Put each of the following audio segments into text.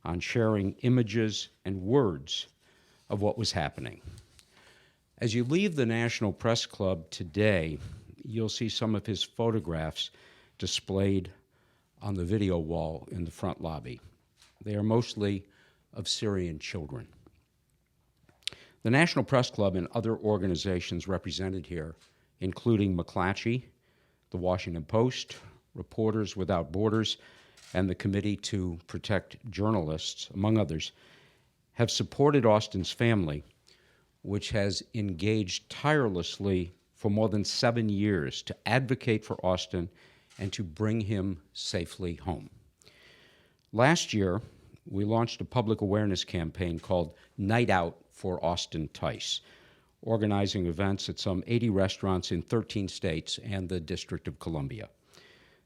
on sharing images and words of what was happening. As you leave the National Press Club today, you'll see some of his photographs displayed on the video wall in the front lobby. They are mostly of Syrian children. The National Press Club and other organizations represented here, including McClatchy, the Washington Post, Reporters Without Borders, and the Committee to Protect Journalists, among others, have supported Austin's family, which has engaged tirelessly for more than 7 years to advocate for Austin and to bring him safely home. Last year, we launched a public awareness campaign called Night Out for Austin Tice, organizing events at some 80 restaurants in 13 states and the District of Columbia.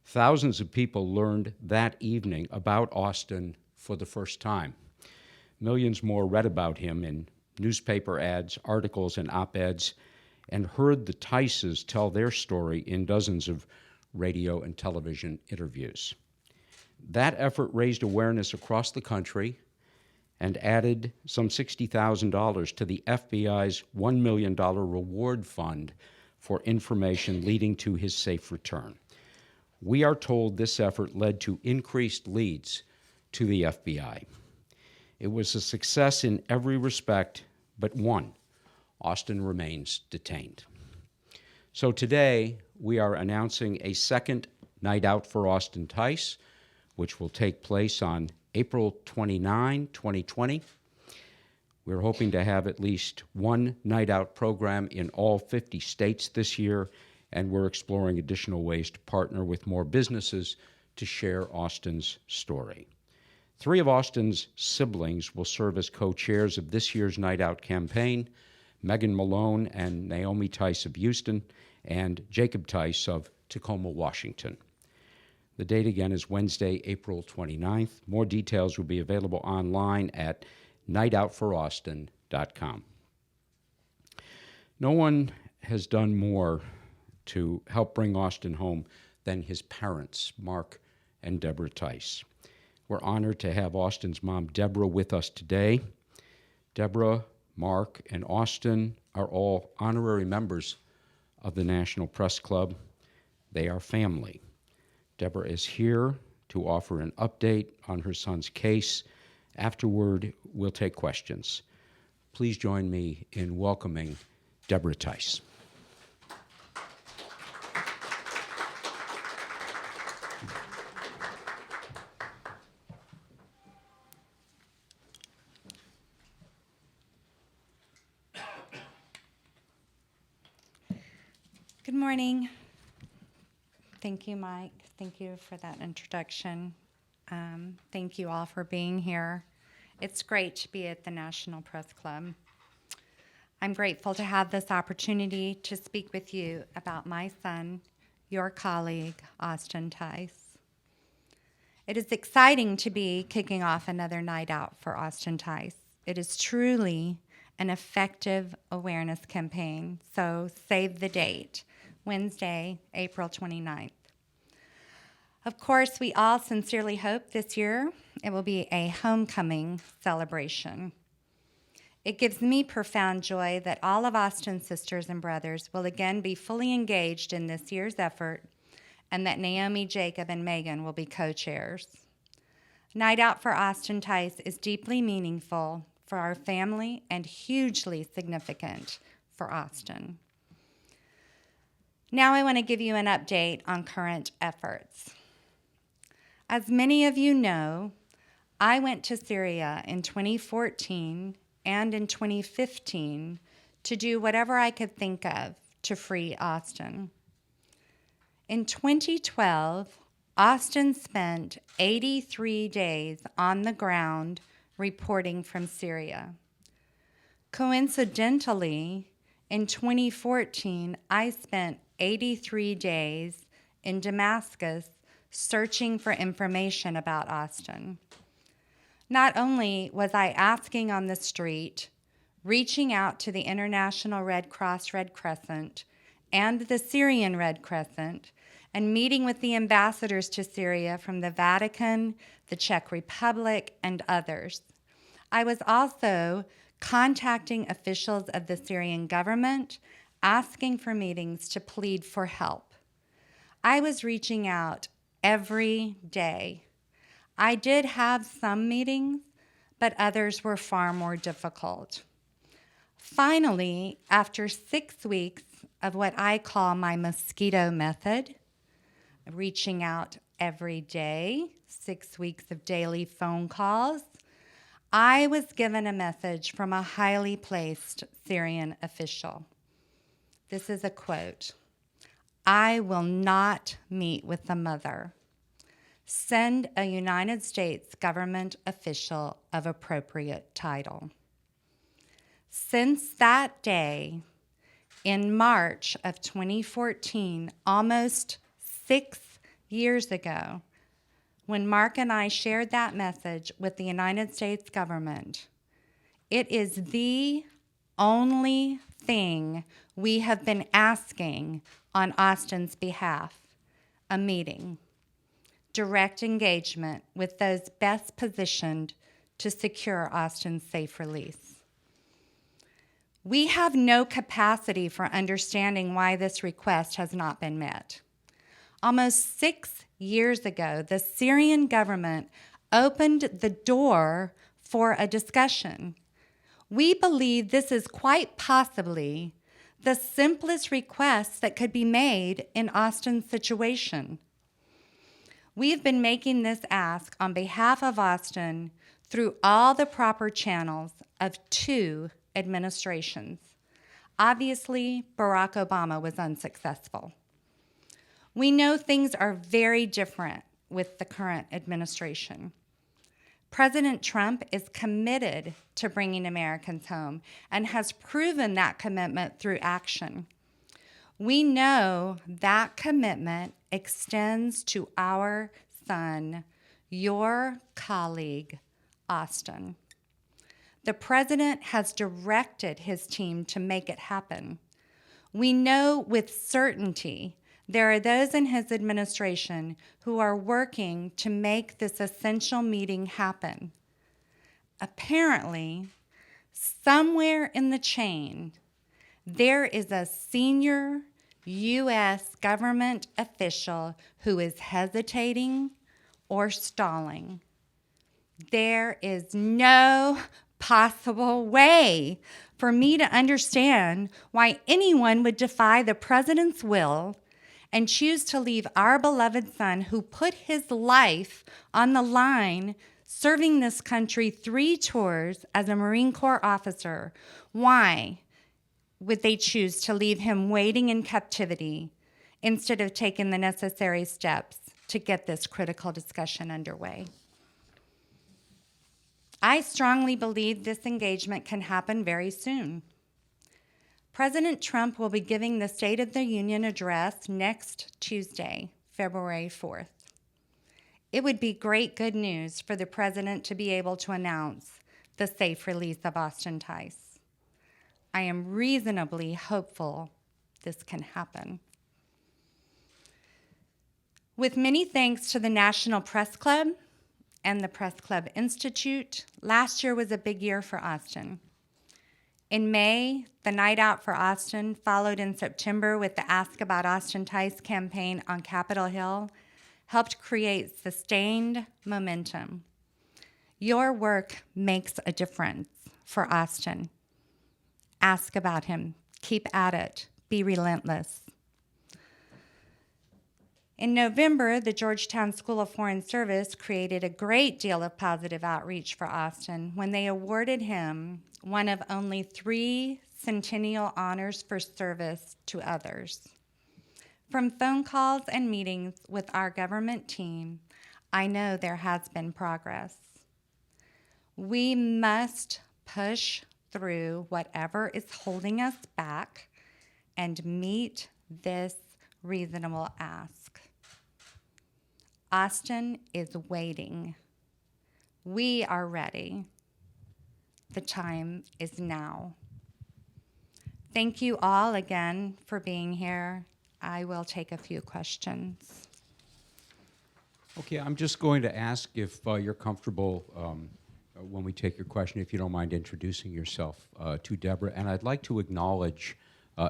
Thousands of people learned that evening about Austin for the first time. Millions more read about him in newspaper ads, articles, and op-eds, and heard the Tices tell their story in dozens of radio and television interviews. That effort raised awareness across the country and added some $60,000 to the FBI's $1 million reward fund for information leading to his safe return. We are told this effort led to increased leads to the FBI. It was a success in every respect but one: Austin remains detained. So today, we are announcing a second Night Out for Austin Tice, which will take place on April 29, 2020. We're hoping to have at least one Night Out program in all 50 states this year, and we're exploring additional ways to partner with more businesses to share Austin's story. 3 of Austin's siblings will serve as co-chairs of this year's Night Out campaign: Megan Malone and Naomi Tice of Houston, and Jacob Tice of Tacoma, Washington. The date again is Wednesday, April 29th. More details will be available online at nightoutforaustin.com. No one has done more to help bring Austin home than his parents, Mark and Debra Tice. We're honored to have Austin's mom, Debra, with us today. Debra, Mark, and Austin are all honorary members of the National Press Club. They are family. Debra is here to offer an update on her son's case. Afterward, we'll take questions. Please join me in welcoming Debra Tice. Good morning. Thank you, Mike. Thank you for that introduction. Thank you all for being here. It's great to be at the National Press Club. I'm grateful to have this opportunity to speak with you about my son, your colleague, Austin Tice. It is exciting to be kicking off another Night Out for Austin Tice. It is truly an effective awareness campaign, so save the date, Wednesday, April 29th. Of course, we all sincerely hope this year it will be a homecoming celebration. It gives me profound joy that all of Austin's sisters and brothers will again be fully engaged in this year's effort, and that Naomi, Jacob, and Megan will be co-chairs. Night Out for Austin Tice is deeply meaningful for our family and hugely significant for Austin. Now I want to give you an update on current efforts. As many of you know, I went to Syria in 2014 and in 2015 to do whatever I could think of to free Austin. In 2012, Austin spent 83 days on the ground reporting from Syria. Coincidentally, in 2014, I spent 83 days in Damascus searching for information about Austin. Not only was I asking on the street, reaching out to the International Red Cross Red Crescent and the Syrian Red Crescent, and meeting with the ambassadors to Syria from the Vatican, the Czech Republic, and others. I was also contacting officials of the Syrian government, asking for meetings to plead for help. I was reaching out every day. I did have some meetings, but others were far more difficult. Finally, after 6 weeks of what I call my mosquito method, reaching out every day, 6 weeks of daily phone calls, I was given a message from a highly placed Syrian official. This is a quote: "I will not meet with the mother. Send a United States government official of appropriate title." Since that day, in March of 2014, almost 6 years ago, when Mark and I shared that message with the United States government, it is the only thing we have been asking on Austin's behalf: a meeting, direct engagement with those best positioned to secure Austin's safe release. We have no capacity for understanding why this request has not been met. Almost 6 years ago, the Syrian government opened the door for a discussion. We believe this is quite possibly the simplest request that could be made in Austin's situation. We have been making this ask on behalf of Austin through all the proper channels of 2 administrations. Obviously, Barack Obama was unsuccessful. We know things are very different with the current administration. President Trump is committed to bringing Americans home and has proven that commitment through action. We know that commitment extends to our son, your colleague, Austin. The president has directed his team to make it happen. We know with certainty there are those in his administration who are working to make this essential meeting happen. Apparently, somewhere in the chain, there is a senior U.S. government official who is hesitating or stalling. There is no possible way for me to understand why anyone would defy the president's will and choose to leave our beloved son, who put his life on the line serving this country 3 tours as a Marine Corps officer. Why would they choose to leave him waiting in captivity instead of taking the necessary steps to get this critical discussion underway? I strongly believe this engagement can happen very soon. President Trump will be giving the State of the Union address next Tuesday, February 4th. It would be great good news for the president to be able to announce the safe release of Austin Tice. I am reasonably hopeful this can happen. With many thanks to the National Press Club and the Press Club Institute, last year was a big year for Austin. In May, the Night Out for Austin, followed in September with the Ask About Austin Tice campaign on Capitol Hill, helped create sustained momentum. Your work makes a difference for Austin. Ask about him. Keep at it. Be relentless. In November, the Georgetown School of Foreign Service created a great deal of positive outreach for Austin when they awarded him one of only 3 Centennial Honors for Service to others. From phone calls and meetings with our government team, I know there has been progress. We must push through whatever is holding us back and meet this reasonable ask. Austin is waiting. We are ready. The time is now. Thank you all again for being here. I will take a few questions. Okay, I'm just going to ask if you're comfortable when we take your question, if you don't mind introducing yourself to Debra. And I'd like to acknowledge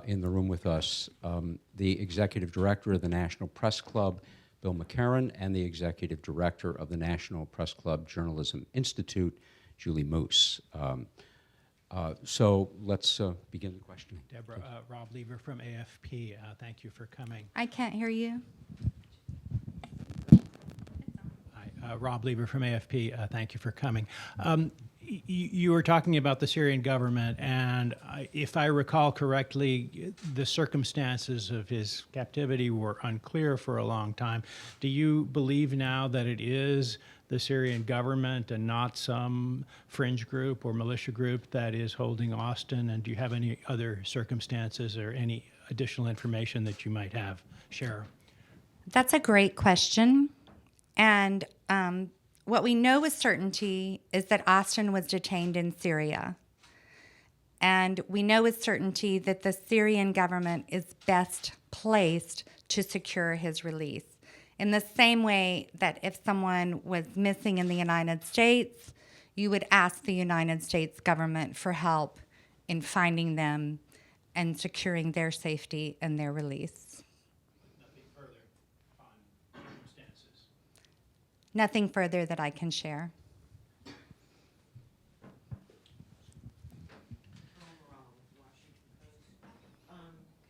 in the room with us the Executive Director of the National Press Club, Bill McCarran, and the Executive Director of the National Press Club Journalism Institute, Julie Moose. So let's begin the questioning. Debra, Rob Lieber from AFP, thank you for coming. I can't hear you. Hi, Rob Lieber from AFP, thank you for coming. You were talking about the Syrian government, and if I recall correctly, the circumstances of his captivity were unclear for a long time. Do you believe now that it is the Syrian government and not some fringe group or militia group that is holding Austin? And do you have any other circumstances or any additional information that you might have? Share. That's a great question. And what we know with certainty is that Austin was detained in Syria. And we know with certainty that the Syrian government is best placed to secure his release. In the same way that if someone was missing in the United States, you would ask the United States government for help in finding them and securing their safety and their release. Nothing further on circumstances. Nothing further that I can share.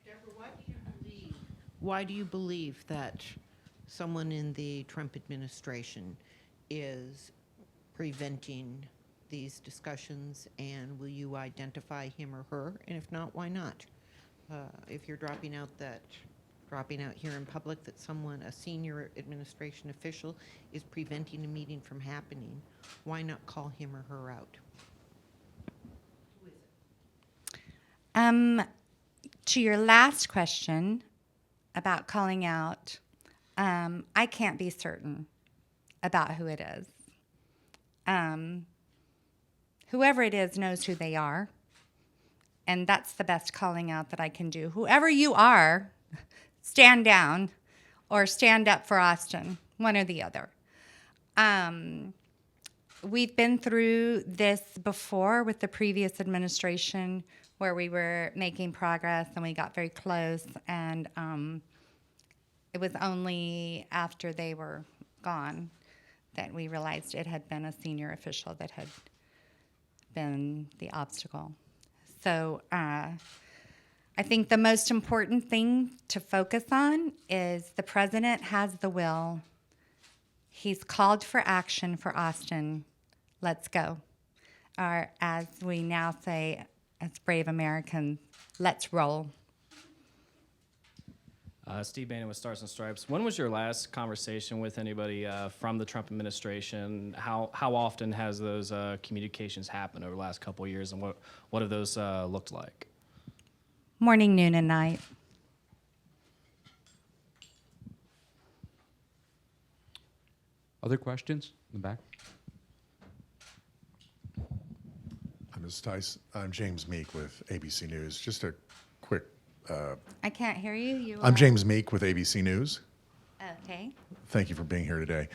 Debra, why do you believe that someone in the Trump administration is preventing these discussions, and will you identify him or her? And if not, why not? If you're dropping out here in public that someone, a senior administration official, is preventing a meeting from happening, why not call him or her out? Who is it? To your last question about calling out, I can't be certain about who it is. Whoever it is knows who they are, and that's the best calling out that I can do. Whoever you are, stand down or stand up for Austin, one or the other. We've been through this before with the previous administration where we were making progress and we got very close, and it was only after they were gone that we realized it had been a senior official that had been the obstacle. So I think the most important thing to focus on is the president has the will. He's called for action for Austin. Let's go. Or as we now say, as brave Americans, let's roll. Steve Bannon with Stars and Stripes. When was your last conversation with anybody from the Trump administration? How often has those communications happened over the last couple of years, and what have those looked like? Morning, noon, and night. Other questions in the back? Ms. Tice, I'm James Meek with ABC News. Just a quick. I can't hear you. I'm James Meek with ABC News. Okay. Thank you for being here today.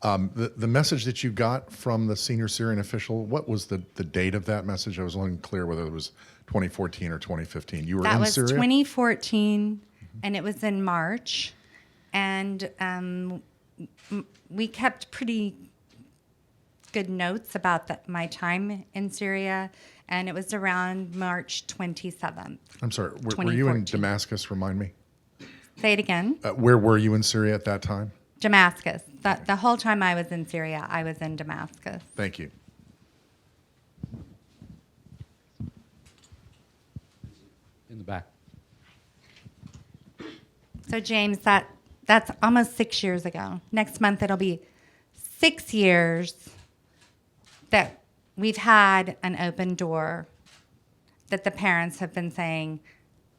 The message that you got from the senior Syrian official, what was the date of that message? I was unclear whether it was 2014 or 2015. You were That in was Syria? 2014, and it was in March. And we kept pretty good notes about my time in Syria, and it was around March 27th. I'm sorry, were you in 2014. Damascus, remind me? Say it again. Where were you in Syria at that time? Damascus. The whole time I was in Syria, I was in Damascus. Thank you. In the back. So James, that's almost 6 years ago. Next month it'll be 6 years that we've had an open door, that the parents have been saying,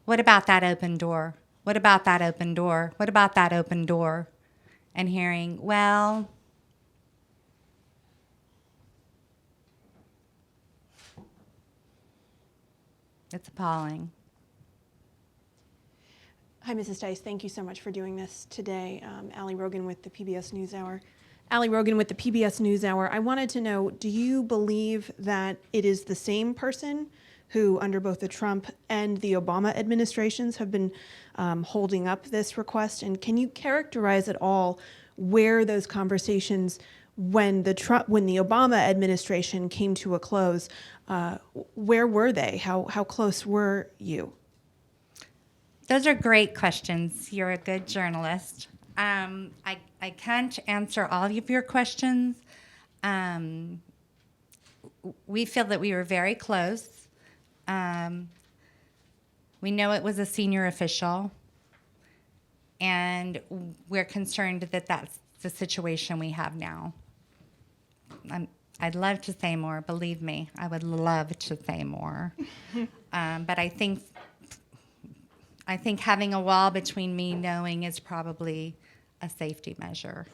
what about that open door? What about that open door? What about that open door? And hearing, well, it's appalling. Hi, Mrs. Tice. Thank you so much for doing this today. Allie Rogan with the PBS NewsHour. Allie Rogan with the PBS NewsHour. I wanted to know, do you believe that it is the same person who, under both the Trump and the Obama administrations, have been holding up this request? And can you characterize at all where those conversations, when the Obama administration came to a close, where were they? How close were you? Those are great questions. You're a good journalist. I can't answer all of your questions. We feel that we were very close. We know it was a senior official, and we're concerned that that's the situation we have now. I'd love to say more, believe me, I would love to say more. But I think having a wall between me knowing is probably a safety measure.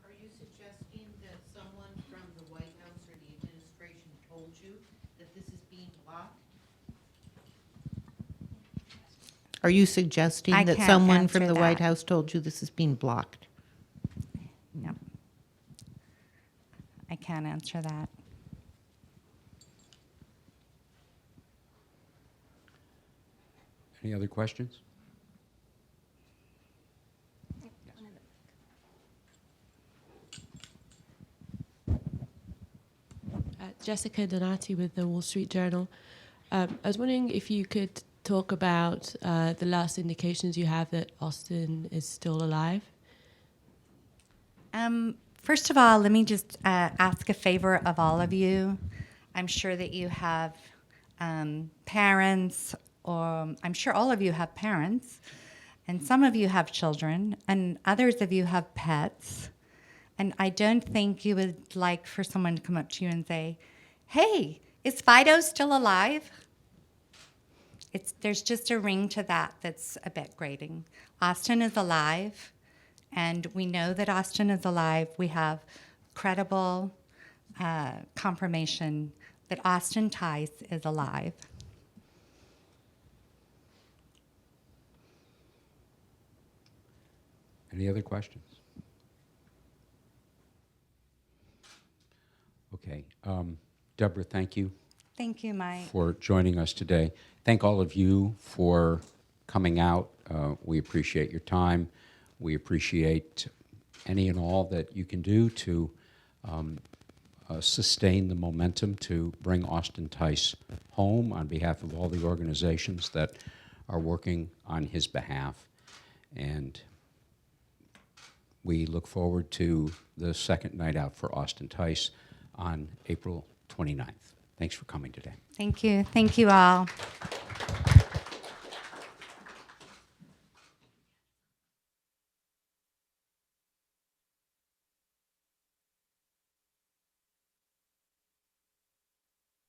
Are you suggesting that someone from the White House or the administration told you that this is being blocked? Are you suggesting I that can't someone from answer the White that. House told you this is being blocked? No. I can't answer that. Any other questions? Jessica Donati with the Wall Street Journal. I was wondering if you could talk about the last indications you have that Austin is still alive. First of all, let me just ask a favor of all of you. I'm sure that you have parents, or I'm sure all of you have parents, and some of you have children, and others of you have pets. And I don't think you would like for someone to come up to you and say, "Hey, is Fido still alive?" There's just a ring to that that's a bit grating. Austin is alive, and we know that Austin is alive. We have credible confirmation that Austin Tice is alive. Any other questions? Okay. Debra, thank you Thank you, Mike. for joining us today. Thank all of you for coming out. We appreciate your time. We appreciate any and all that you can do to sustain the momentum to bring Austin Tice home on behalf of all the organizations that are working on his behalf. And we look forward to the second night out for Austin Tice on April 29th. Thanks for coming today. Thank you. Thank you all.